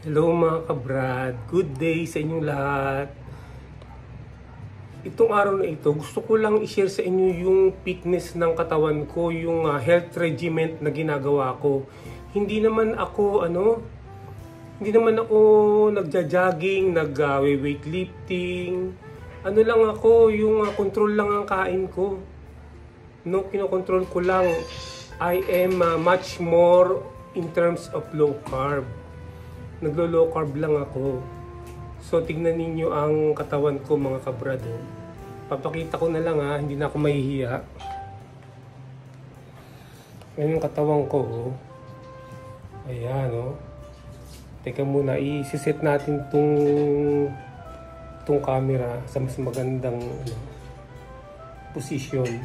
Hello mga kabrad, good day sa inyong lahat. Itong araw na ito, gusto ko lang i-share sa inyo yung fitness ng katawan ko, yung health regimen na ginagawa ko. Hindi naman ako nagja-jogging, nag-weightlifting. Ano lang ako, yung control lang ang kain ko. No, kinokontrol ko lang. I am much more in terms of low carb. Naglo-low carb lang ako. So tignan ninyo ang katawan ko mga kabrado. Papakita ko na lang hindi na ako mahihiya. Yan yung katawan ko. Ayan Teka muna, i-set natin tong camera sa mas magandang posisyon.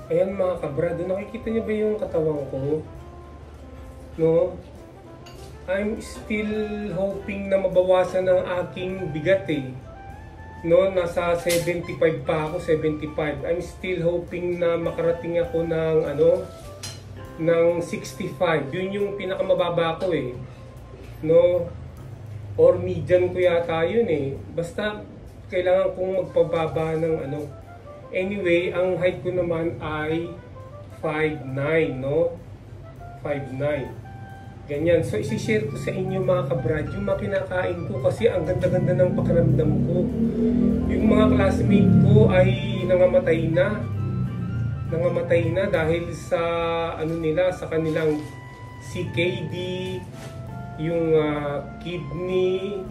Ayan mga kabrado, nakikita niyo ba yung katawan ko? No? I'm still hoping na mabawasan ang aking bigat No, nasa 75 pa ako, 75. I'm still hoping na makarating ako ng 65. Yun yung pinakamababa ko No? Or median ko yata yun Basta kailangan kong magpababa ng Anyway, ang height ko naman ay 5'9", no? 5'9". Ganyan. So, isi-share ko sa inyo mga kabrad, yung mga kinakain ko kasi ang ganda-ganda ng pakiramdam ko. Yung mga classmate ko ay nangamatay na dahil sa sa kanilang CKD, yung kidney,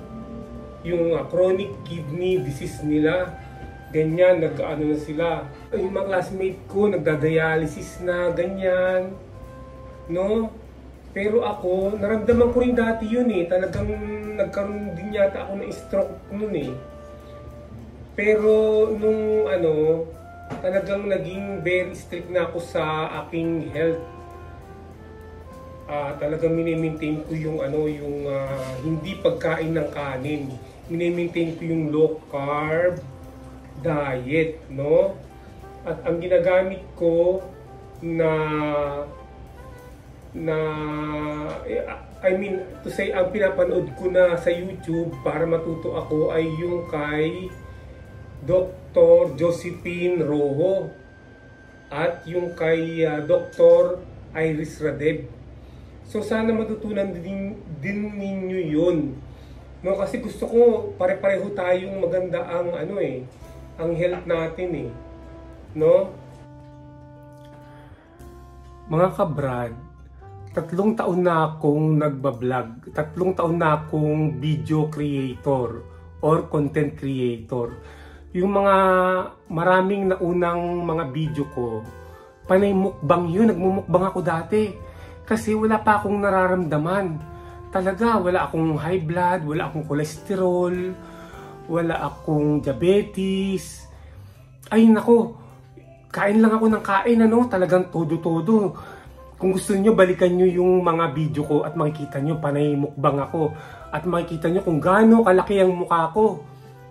yung chronic kidney disease nila. Ganyan, na sila. Yung mga classmate ko, nagda-dialysis na, ganyan. No? Pero ako, naramdaman ko rin dati yun Talagang nagkaroon din yata ako ng stroke nun Pero nung talagang naging very strict na ako sa aking health. Talagang mini-maintain ko yung hindi pagkain ng kanin. Mini-maintain ko yung low carb diet, no? At ang ginagamit ko ang pinapanood ko na sa YouTube para matuto ako ay yung kay Dr. Josephine Rojo at yung kay Dr. Iris Radeb. So sana matutunan din ninyo yun. No, kasi gusto ko pare-pareho tayong maganda ang ang health natin no? Mga kabrad, 3 taon na akong nagbablog, 3 taon na akong video creator or content creator. Yung mga maraming naunang mga video ko, panay mukbang yun, nagmumukbang ako dati. Kasi wala pa akong nararamdaman. Talaga, wala akong high blood, wala akong cholesterol, wala akong diabetes. Ay nako, kain lang ako ng kain talagang todo-todo. Kung gusto niyo balikan niyo yung mga video ko at makikita niyo panay mukbang ako. At makikita niyo kung gaano kalaki ang mukha ko.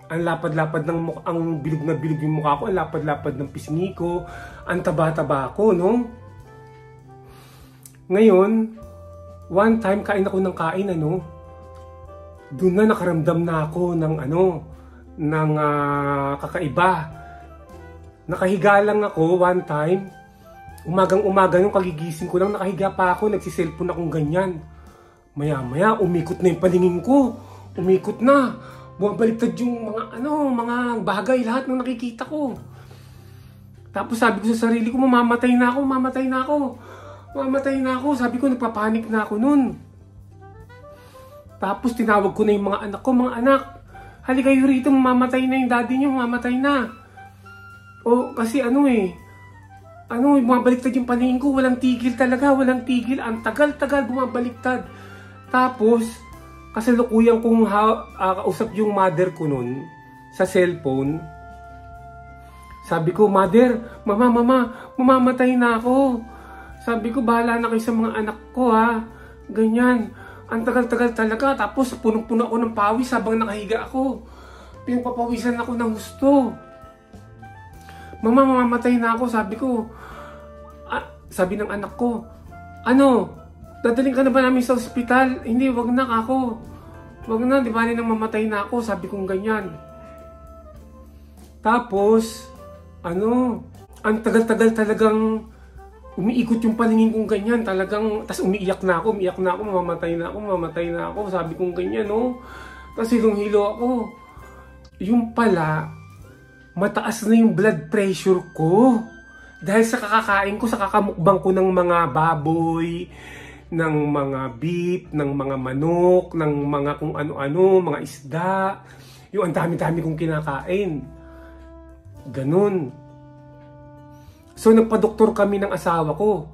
Ang lapad-lapad ng mukha, ang bilog na bilog yung mukha ko, ang lapad-lapad ng pisngi ko, ang taba-taba ko, no? Ngayon, one time kain ako ng kain doon na nakaramdam na ako ng kakaiba. Nakahiga lang ako one time. Umagang-umaga yung kagigising ko lang, nakahiga pa ako, nagsiselfone akong ganyan. Maya-maya, umikot na yung paningin ko. Umikot na. Bumabaliktad yung mga bagay, lahat ng nakikita ko. Tapos sabi ko sa sarili ko, mamamatay na ako. Sabi ko, nagpapanik na ako nun. Tapos tinawag ko na yung mga anak ko, mga anak, halika kayo rito, mamamatay na yung daddy niyo, mamamatay na. O kasi bumabaliktad yung paningin ko, walang tigil talaga, walang tigil. Ang tagal-tagal bumabaliktad. Tapos, kasalukuyan kong kausap yung mother ko nun sa cellphone. Sabi ko, mother, mama, mamamatay na ako. Sabi ko, bahala na kayo sa mga anak ko Ganyan. Ang tagal-tagal talaga. Tapos punong-puno ako ng pawis habang nakahiga ako. Pinagpapawisan ako ng gusto. Mama, mamamatay na ako. Sabi ko, sabi ng anak ko, ano, dadaling ka na ba namin sa ospital? Hindi, wag na ako. Wag na, di ba nang mamatay na ako? Sabi kong ganyan. Tapos, ano, ang tagal-tagal talagang umiikot yung paningin kong ganyan. Talagang, tas umiiyak na ako, mamamatay na ako. Sabi kong ganyan, no? Tas hilong-hilo ako. Yung pala, mataas na yung blood pressure ko. Dahil sa kakakain ko, sa kakamukbang ko ng mga baboy, ng mga beef, ng mga manok, ng mga kung ano-ano, mga isda. Yung ang dami-dami kong kinakain. Ganun. So nagpa-doktor kami ng asawa ko.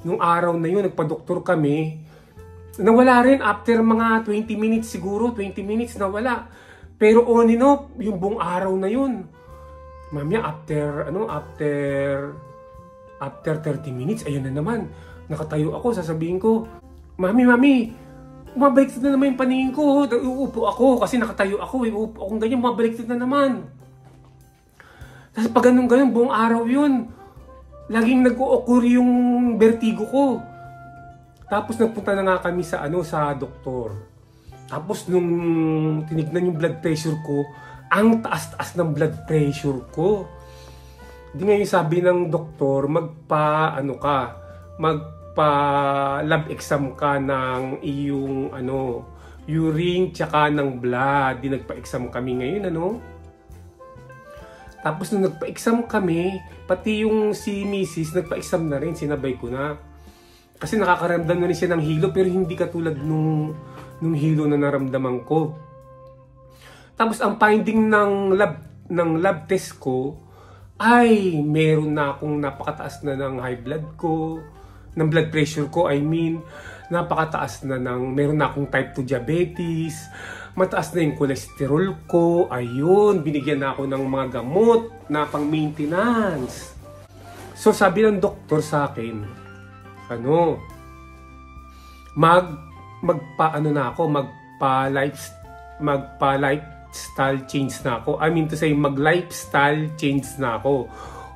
Nung araw na yun, nagpa-doktor kami. Nawala rin after mga 20 minutes siguro, 20 minutes nawala. Pero on and off, yung buong araw na yun. Mamaya after 30 minutes, ayun na naman. Nakatayo ako, sasabihin ko, Mami, bumabalik na naman yung paningin ko. Uupo ako kasi nakatayo ako. Uupo akong ganyan, bumabalik na naman. Tapos pag ganun, buong araw yun. Laging nag-o-occur yung vertigo ko. Tapos nagpunta na nga kami sa doktor. Tapos nung tinignan yung blood pressure ko, ang taas-taas ng blood pressure ko. Di ngayon sabi ng doktor, magpa-lab exam ka ng iyong urine tsaka ng blood. Di nagpa-exam kami ngayon, Tapos nung nagpa-exam kami, pati yung si Mrs. nagpa-exam na rin, sinabay ko na. Kasi nakakaramdam na rin siya ng hilo, pero hindi katulad nung hilo na naramdaman ko. Tapos ang finding ng lab test ko ay meron na akong napakataas na ng high blood ko, ng blood pressure ko, napakataas na meron na akong type 2 diabetes, mataas na yung cholesterol ko, ayun, binigyan na ako ng mga gamot na pang maintenance. So sabi ng doktor sa akin, magpa-lifestyle change na ako. I mean to say, mag-lifestyle change na ako.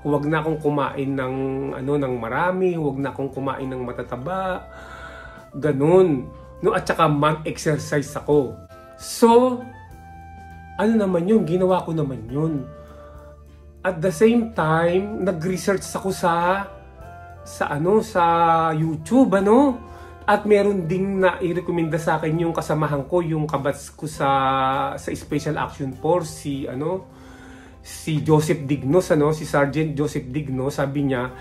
Huwag na akong kumain ng marami, huwag na akong kumain ng matataba. Ganun. No, at saka mag-exercise ako. So, ginawa ko naman yun. At the same time, nag-research ako sa YouTube, At meron ding na i-recommenda sa akin yung kasamahan ko, yung kabats ko sa Special Action Force, si Joseph Dignos, si Sergeant Joseph Dignos. Sabi niya,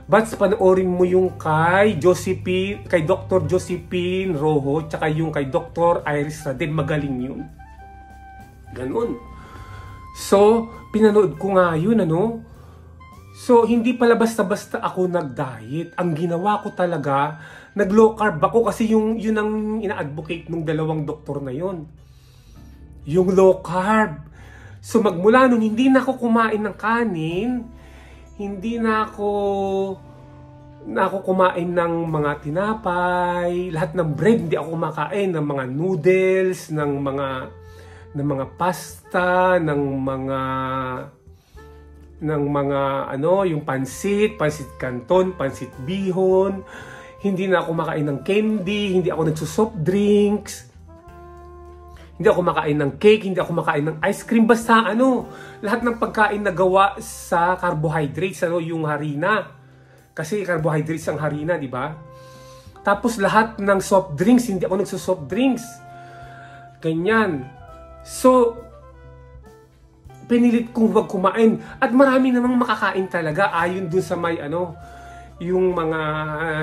Bats, panoorin mo yung kay Dr. Josephine Rojo, tsaka yung kay Dr. Iris Radel, magaling yun. Ganun. So, pinanood ko nga yun, So, hindi pala basta-basta ako nag-diet. Ang ginawa ko talaga, nag-low carb ako kasi yun ang ina-advocate ng dalawang doktor na yun. Yung low carb. So, magmula nun, hindi na ako kumain ng kanin, hindi na ako kumain ng mga tinapay, lahat ng bread, hindi ako kumakain ng mga noodles, ng mga pasta, ng mga yung pansit canton, pansit bihon. Hindi na ako kumakain ng candy, hindi ako nagsusoft drinks, hindi ako kumakain ng cake, hindi ako kumakain ng ice cream, basta lahat ng pagkain na gawa sa carbohydrates, yung harina. Kasi carbohydrates ang harina, di ba? Tapos lahat ng soft drinks, hindi ako nagsusoft drinks. Ganyan. So, pinilit kong huwag kumain. At marami namang makakain talaga ayon dun sa may yung mga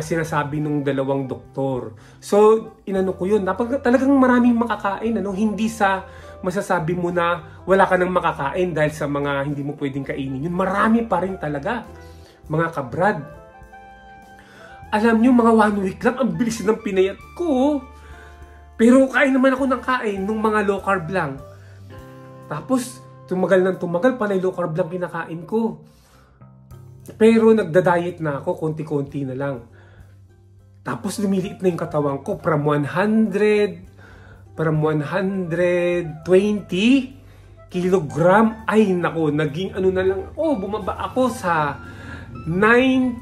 sinasabi ng dalawang doktor. So, inano ko yun. Talagang maraming makakain. Hindi sa masasabi mo na wala ka nang makakain dahil sa mga hindi mo pwedeng kainin. Yun, marami pa rin talaga. Mga kabrad. Alam nyo, mga 1 week lang, ang bilis ng pinayat ko. Pero kain naman ako ng kain nung mga low carb lang. Tapos, tumagal, panay low carb lang kinakain ko. Pero nagda-diet na ako, konti-konti na lang. Tapos lumiliit na yung katawan ko from 120 kilogram. Ay nako, naging ano na lang. Bumaba ako sa 92.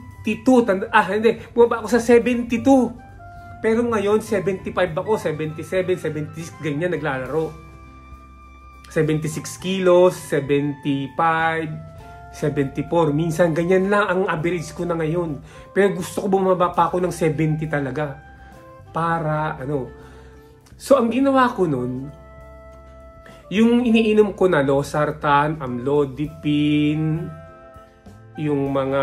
Hindi. Bumaba ako sa 72. Pero ngayon, 75 ako. 77, 76, ganyan naglalaro. 76 kilos, 75, 74. Minsan ganyan lang ang average ko na ngayon. Pero gusto ko bumaba pa ako ng 70 talaga. Para ano. So ang ginawa ko nun, yung iniinom ko na losartan, amlodipine, yung mga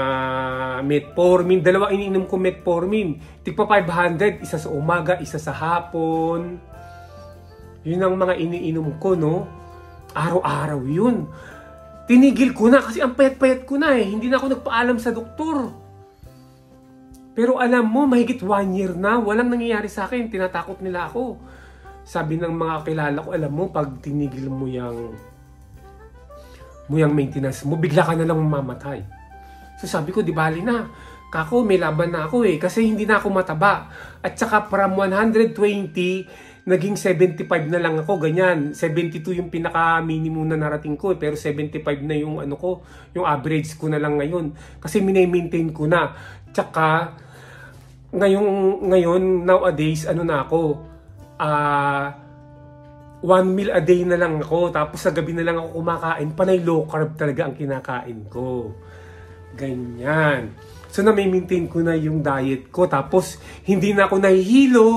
metformin, dalawa iniinom ko metformin. Tigpa 500, isa sa umaga, isa sa hapon. Yun ang mga iniinom ko, no? Araw-araw yun. Tinigil ko na kasi ang payat-payat ko na eh. Hindi na ako nagpaalam sa doktor. Pero alam mo, mahigit 1 year na, walang nangyayari sa akin. Tinatakot nila ako. Sabi ng mga kilala ko, alam mo, pag tinigil mo yung maintenance mo, bigla ka na lang mamamatay. So sabi ko, di bali na. Kako, may laban na ako eh. Kasi hindi na ako mataba. At saka from 120, naging 75 na lang ako, ganyan. 72 yung pinaka-minimum na narating ko, pero 75 na yung ano ko, yung average ko na lang ngayon. Kasi minay-maintain ko na. Tsaka, ngayon, nowadays, ano na ako, 1 meal a day na lang ako, tapos sa gabi na lang ako kumakain, panay low carb talaga ang kinakain ko. Ganyan. So, na-maintain ko na yung diet ko, tapos hindi na ako nahihilo.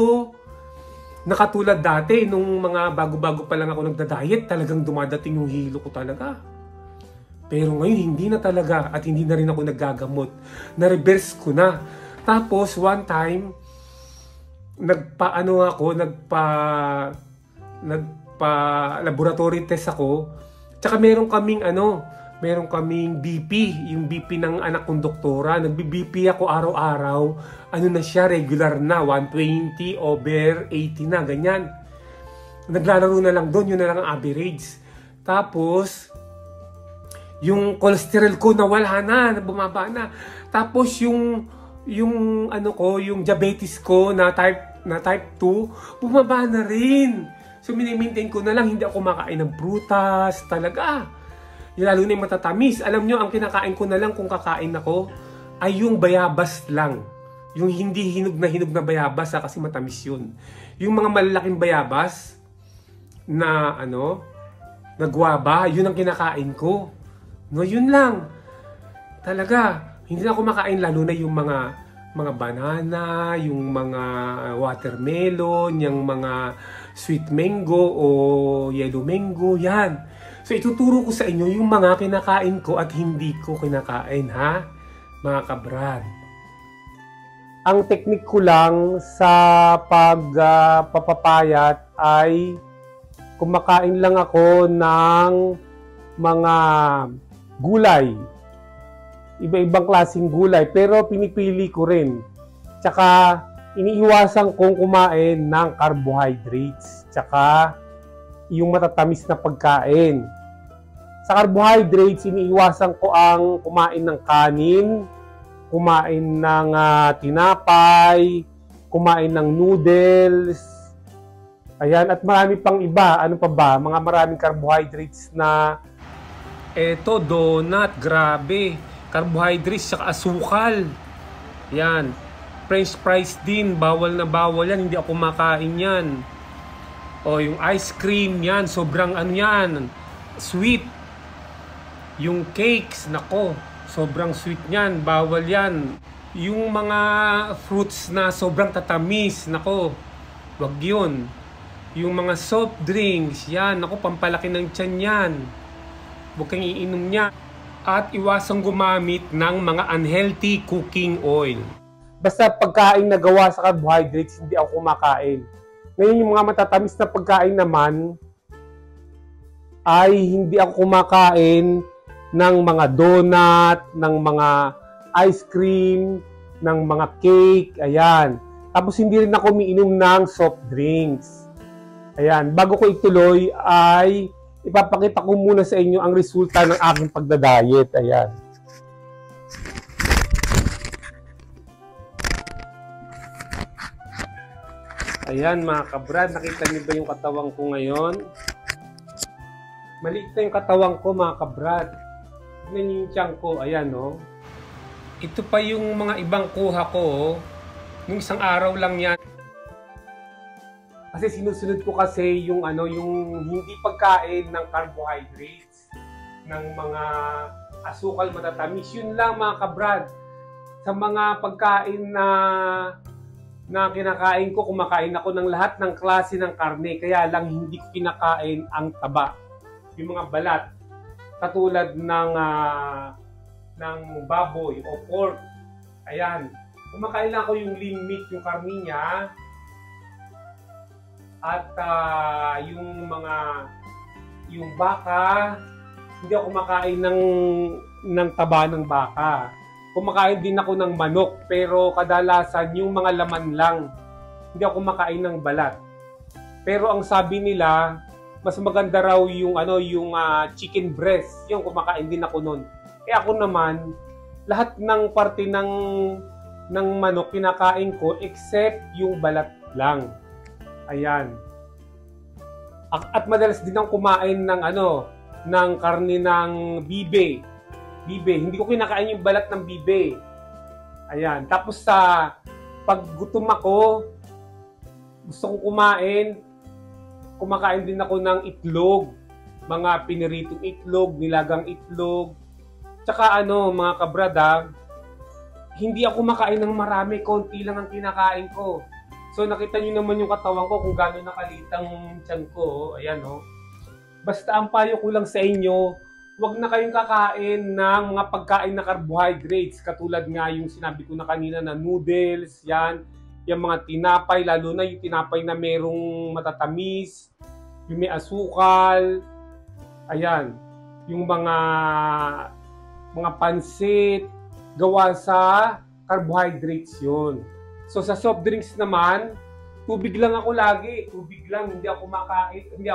Nakatulad dati, nung mga bago-bago pa lang ako nagda-diet, talagang dumadating yung hilo ko talaga. Pero ngayon, hindi na talaga. At hindi na rin ako naggagamot. Na-reverse ko na. Tapos, one time, nagpa-laboratory test ako. Tsaka meron kaming BP. Yung BP ng anak kong doktora. Nagbi-BP ako araw-araw. Ano na siya, regular na. 120/80 na, ganyan. Naglalaro na lang doon. Yun na lang ang average. Tapos, yung cholesterol ko nawala na, bumaba na. Tapos yung diabetes ko na type 2, bumaba na rin. So mini-maintain ko na lang, hindi ako kumakain ng prutas, talaga. Lalo na yung matatamis. Alam nyo, ang kinakain ko na lang kung kakain ako ay yung bayabas lang. Yung hindi hinog na bayabas kasi matamis yun. Yung mga malalaking bayabas na na guava, yun ang kinakain ko. No, yun lang. Talaga, hindi na ako makain, lalo na yung mga banana, yung mga watermelon, yung mga sweet mango o yellow mango, yan. So, ituturo ko sa inyo yung mga kinakain ko at hindi ko kinakain, ha? Mga kabrad. Ang teknik ko lang sa pagpapapayat ay kumakain lang ako ng mga gulay. Iba-ibang klaseng gulay, pero pinipili ko rin. Tsaka, iniiwasan kong kumain ng carbohydrates. Tsaka, yung matatamis na pagkain. Sa carbohydrates, iniiwasan ko ang kumain ng kanin, kumain ng tinapay, kumain ng noodles. Ayan, at marami pang iba. Ano pa ba? Mga maraming carbohydrates na donut, grabe. Carbohydrates, saka asukal. Yan. French fries din, bawal na bawal yan. Hindi ako makain yan. O, yung ice cream, yan. Sobrang yan. Sweet. Yung cakes, nako. Sobrang sweet yan. Bawal yan. Yung mga fruits na sobrang tatamis, nako. Wag yun. Yung mga soft drinks, yan. Nako, pampalaki ng tiyan yan. Huwag kang iinom niya. At iwasang gumamit ng mga unhealthy cooking oil. Basta pagkain na gawa sa carbohydrates, hindi ako kumakain. Ngayon yung mga matatamis na pagkain naman, ay hindi ako kumakain ng mga donut, ng mga ice cream, ng mga cake, ayan. Tapos hindi rin ako umiinom ng soft drinks. Ayan, bago ko ituloy ay ipapakita ko muna sa inyo ang resulta ng aking pagdadiet. Ayan. Ayan mga kabrad, nakita niyo ba yung katawan ko ngayon? Maliit na yung katawan ko, mga kabrad. Tignan niyo yung tiyan ko. Ayan, no? Ito pa yung mga ibang kuha ko, oh. Nung isang araw lang yan. Kasi sinusunod ko kasi yung yung hindi pagkain ng carbohydrates, ng mga asukal matatamis. Yun lang, mga kabrad. Sa mga pagkain na kinakain ko, kumakain ako ng lahat ng klase ng karne. Kaya lang hindi ko kinakain ang taba. Yung mga balat. Katulad ng baboy o pork. Ayan. Kumakain lang ako yung lean meat, yung karne niya. At yung baka, hindi ako kumakain ng taba ng baka. Kumakain din ako ng manok, pero kadalasan yung mga laman lang. Hindi ako kumakain ng balat. Pero ang sabi nila, mas maganda raw yung chicken breast. Yung kumakain din ako nun. Eh ako naman, lahat ng parte ng manok kinakain ko except yung balat lang. Ayan. At madalas din akong kumain ng karne ng bibe. Hindi ko kinakain yung balat ng bibe. Ayan. Tapos pag gutom ako, gusto kong kumakain din ako ng itlog. Mga piniritong itlog, nilagang itlog. Tsaka mga kabrada, hindi ako kumakain ng marami, konti lang ang kinakain ko. So nakita niyo naman yung katawan ko kung gaano nakaliit ang tiyan ko. Ayan, no? Basta ang payo ko lang sa inyo, huwag na kayong kakain ng mga pagkain na carbohydrates. Katulad nga yung sinabi ko na kanina na noodles, yan. Yung mga tinapay, lalo na yung tinapay na merong matatamis, yung may asukal. Ayan. Yung mga pansit, gawa sa carbohydrates yun. So sa soft drinks naman, tubig lang ako lagi. Tubig lang, hindi ako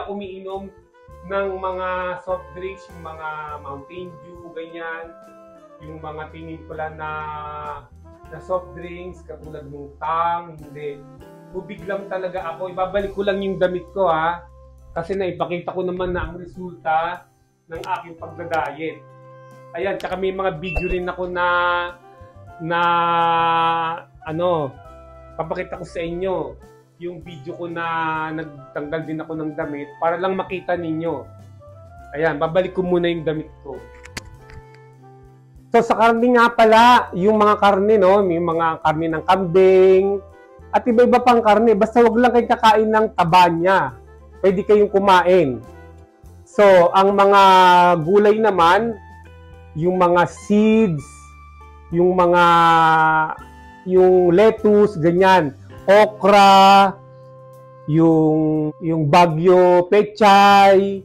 umiinom ng mga soft drinks, yung mga Mountain Dew, ganyan. Yung mga tinimpla na soft drinks, katulad ng Tang, hindi. Tubig lang talaga ako. Ibabalik ko lang yung damit ko, ha. Kasi naipakita ko naman na ang resulta ng aking pagda-diet. Ayan, tsaka may mga video rin ako papakita ko sa inyo yung video ko na nagtanggal din ako ng damit para lang makita ninyo. Ayan, babalik ko muna yung damit ko. So sa karne nga pala, yung mga karne, no, may mga karne ng kambing at iba-iba pang karne, basta wag lang kayong kakain ng taba niya. Pwede kayong kumain. So ang mga gulay naman, yung mga seeds, yung lettuce, ganyan, okra, yung bagyo pechay,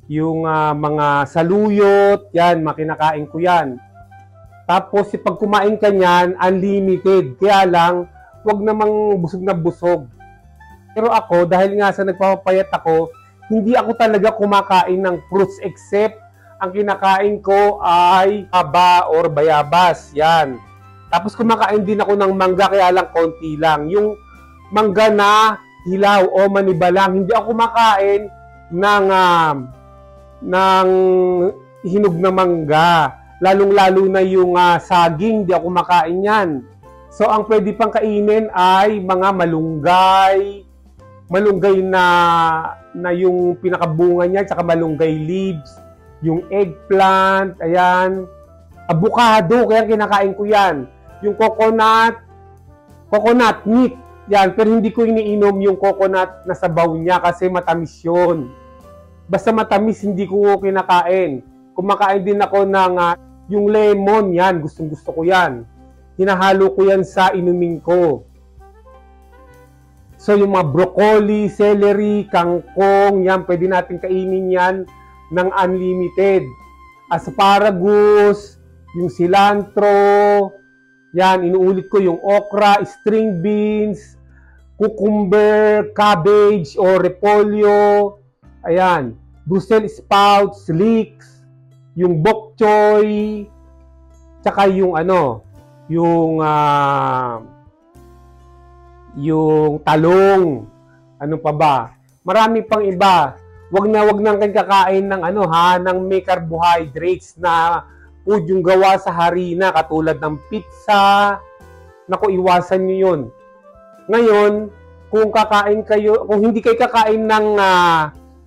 yung mga saluyot, yan, makinakain ko yan. Tapos, pag kumain ka niyan, unlimited. Kaya lang, wag namang busog na busog. Pero ako, dahil nga sa nagpapapayat ako, hindi ako talaga kumakain ng fruits except ang kinakain ko ay haba or bayabas. Yan. Tapos kumakain din ako ng mangga, kaya lang konti lang. Yung mangga na hilaw o maniba lang. Hindi ako kumakain ng hinog na mangga. Lalong-lalo na yung saging, hindi ako kumakain yan. So ang pwede pang kainin ay mga malunggay. Malunggay na yung pinakabunga niya, tsaka malunggay leaves. Yung eggplant, ayan. Avocado, kaya kinakain ko yan. Yung coconut meat, yan. Pero hindi ko iniinom yung coconut na sabaw niya kasi matamis yun. Basta matamis, hindi ko kinakain. Kumakain din ako ng yung lemon, yan. Gustong-gusto ko yan. Hinahalo ko yan sa inumin ko. So yung mga broccoli, celery, kangkong, yan. Pwede natin kainin yan ng unlimited. Asparagus, yung cilantro, yan, inuulit ko yung okra, string beans, cucumber, cabbage o repolyo, ayan, Brussels sprouts, leeks, yung bok choy, tsaka yung yung talong, ano pa ba? Marami pang iba. wag nang kayo kakain ng ano ha, ng may carbohydrates na food yung gawa sa harina katulad ng pizza. Naku, iwasan niyo 'yun. Ngayon, kung hindi kayo kakain ng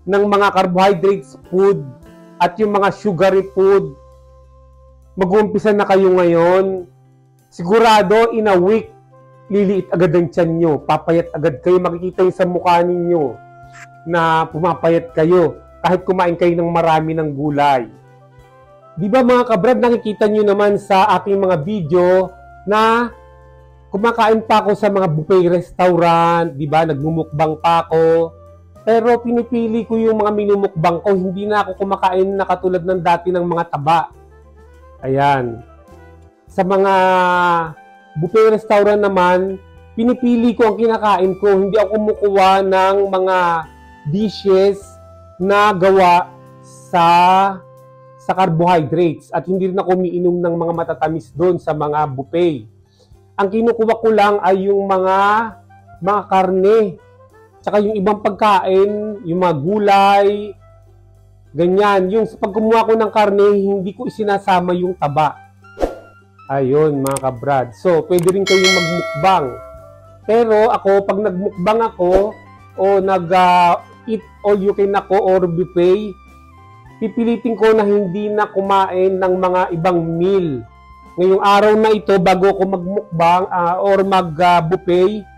mga carbohydrates food at yung mga sugary food, mag-uumpisa na kayo ngayon. Sigurado in a week, liliit agad ang tiyan nyo. Papayat agad kayo. Makikita yung sa mukha ninyo na pumapayat kayo kahit kumain kayo ng marami ng gulay. Di ba mga kabrad, nakikita nyo naman sa aking mga video na kumakain pa ako sa mga buffet restaurant, di ba? Nagmumukbang pa ako. Pero pinipili ko yung mga minumukbang ko. Hindi na ako kumakain na katulad ng dati ng mga taba. Ayan. Sa mga buffet restaurant naman, pinipili ko ang kinakain ko. Hindi ako kumukuha ng mga dishes na gawa sa carbohydrates. At hindi rin ako umiinom ng mga matatamis doon sa mga buffet. Ang kinukuha ko lang ay yung mga karne. Tsaka yung ibang pagkain, yung mga gulay, ganyan. Yung pag kumuha ko ng karne, hindi ko isinasama yung taba. Ayun, mga kabrad. So, pwede rin kayong magmukbang. Pero ako, pag nagmukbang ako, o nag-eat all you can ako or buffet, pipilitin ko na hindi na kumain ng mga ibang meal. Ngayong araw na ito, bago ako magmukbang or mag-buffet,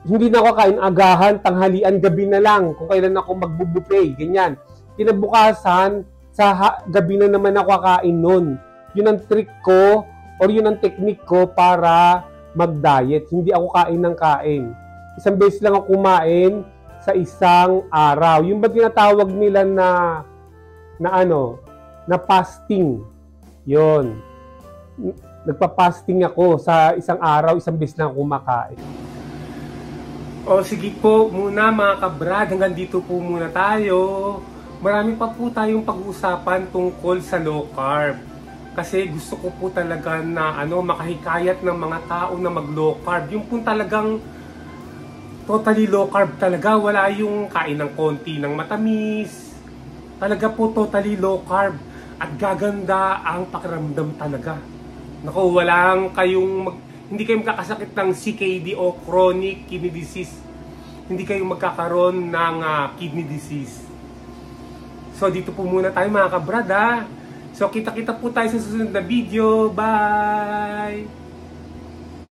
hindi na ako kain agahan, tanghalian, gabi na lang kung kailan ako magbubuffet, ganyan. Kinabukasan, sa gabi na naman ako kakain nun. Yun ang trick ko or yun ang technique ko para mag-diet. Hindi ako kain ng kain. Isang beses lang ako kumain sa isang araw. Yung ba tinatawag nila na fasting? Yun. Nagpa-fasting ako sa isang araw, isang beses lang ako kumakain. O sige po muna mga kabrad, hanggang dito po muna tayo. Marami pa po tayong pag-uusapan tungkol sa low carb. Kasi gusto ko po talaga na makahikayat ng mga tao na mag-low carb. Yung po talagang totally low carb talaga. Wala yung kain ng konti ng matamis. Talaga po totally low carb. At gaganda ang pakiramdam talaga. Naku, hindi kayo magkakasakit ng CKD o chronic kidney disease. Hindi kayo magkakaroon ng kidney disease. So dito po muna tayo mga kabrad ha. So kita-kita po tayo sa susunod na video. Bye!